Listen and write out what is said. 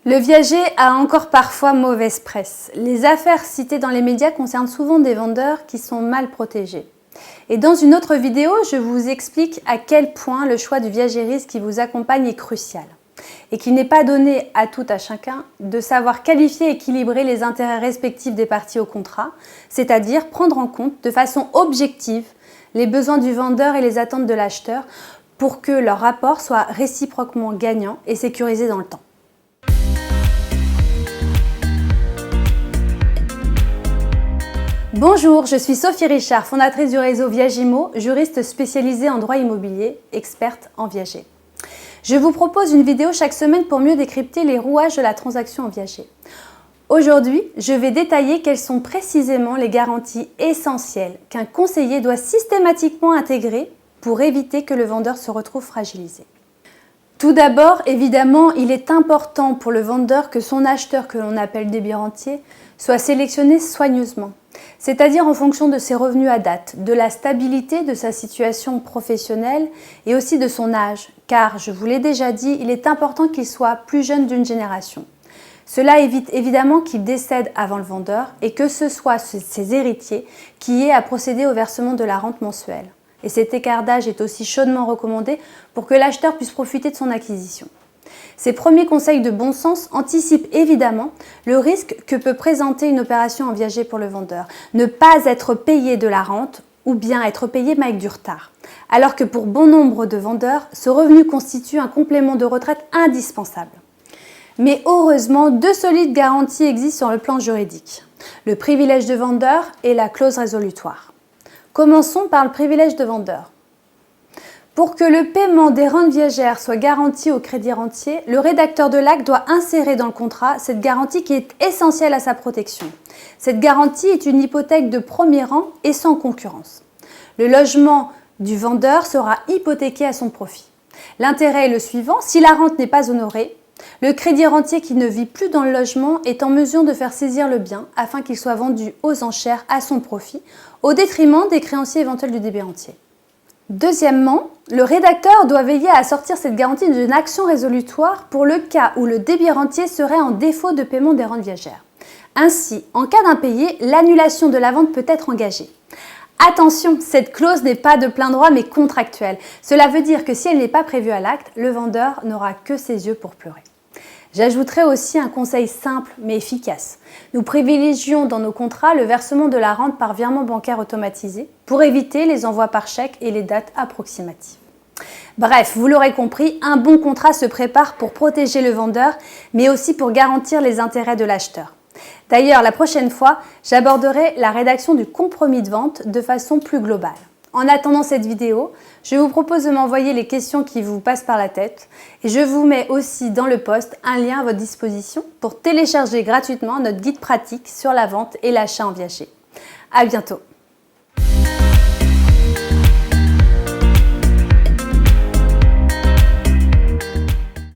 Le viager a encore parfois mauvaise presse. Les affaires citées dans les médias concernent souvent des vendeurs qui sont mal protégés. Et dans une autre vidéo, je vous explique à quel point le choix du viagériste qui vous accompagne est crucial et qu'il n'est pas donné à tout à chacun de savoir qualifier et équilibrer les intérêts respectifs des parties au contrat, c'est-à-dire prendre en compte de façon objective les besoins du vendeur et les attentes de l'acheteur pour que leur rapport soit réciproquement gagnant et sécurisé dans le temps. Bonjour, je suis Sophie Richard, fondatrice du réseau Viagimo, juriste spécialisée en droit immobilier, experte en viager. Je vous propose une vidéo chaque semaine pour mieux décrypter les rouages de la transaction en viager. Aujourd'hui, je vais détailler quelles sont précisément les garanties essentielles qu'un conseiller doit systématiquement intégrer pour éviter que le vendeur se retrouve fragilisé. Tout d'abord, évidemment, il est important pour le vendeur que son acheteur, que l'on appelle débit rentier, soit sélectionné soigneusement, c'est-à-dire en fonction de ses revenus à date, de la stabilité de sa situation professionnelle et aussi de son âge, car, je vous l'ai déjà dit, il est important qu'il soit plus jeune d'une génération. Cela évite évidemment qu'il décède avant le vendeur et que ce soit ses héritiers qui aient à procéder au versement de la rente mensuelle. Et cet écart d'âge est aussi chaudement recommandé pour que l'acheteur puisse profiter de son acquisition. Ces premiers conseils de bon sens anticipent évidemment le risque que peut présenter une opération en viager pour le vendeur. Ne pas être payé de la rente ou bien être payé mais avec du retard. Alors que pour bon nombre de vendeurs, ce revenu constitue un complément de retraite indispensable. Mais heureusement, deux solides garanties existent sur le plan juridique. Le privilège de vendeur et la clause résolutoire. Commençons par le privilège de vendeur. Pour que le paiement des rentes viagères soit garanti au crédit rentier, le rédacteur de l'acte doit insérer dans le contrat cette garantie qui est essentielle à sa protection. Cette garantie est une hypothèque de premier rang et sans concurrence. Le logement du vendeur sera hypothéqué à son profit. L'intérêt est le suivant, si la rente n'est pas honorée, le crédit rentier qui ne vit plus dans le logement est en mesure de faire saisir le bien afin qu'il soit vendu aux enchères à son profit, au détriment des créanciers éventuels du débit rentier. Deuxièmement, le rédacteur doit veiller à assortir cette garantie d'une action résolutoire pour le cas où le débit rentier serait en défaut de paiement des rentes viagères. Ainsi, en cas d'impayé, l'annulation de la vente peut être engagée. Attention, cette clause n'est pas de plein droit mais contractuelle. Cela veut dire que si elle n'est pas prévue à l'acte, le vendeur n'aura que ses yeux pour pleurer. J'ajouterai aussi un conseil simple mais efficace. Nous privilégions dans nos contrats le versement de la rente par virement bancaire automatisé pour éviter les envois par chèque et les dates approximatives. Bref, vous l'aurez compris, un bon contrat se prépare pour protéger le vendeur mais aussi pour garantir les intérêts de l'acheteur. D'ailleurs, la prochaine fois, j'aborderai la rédaction du compromis de vente de façon plus globale. En attendant cette vidéo, je vous propose de m'envoyer les questions qui vous passent par la tête et je vous mets aussi dans le post un lien à votre disposition pour télécharger gratuitement notre guide pratique sur la vente et l'achat en viager. À bientôt!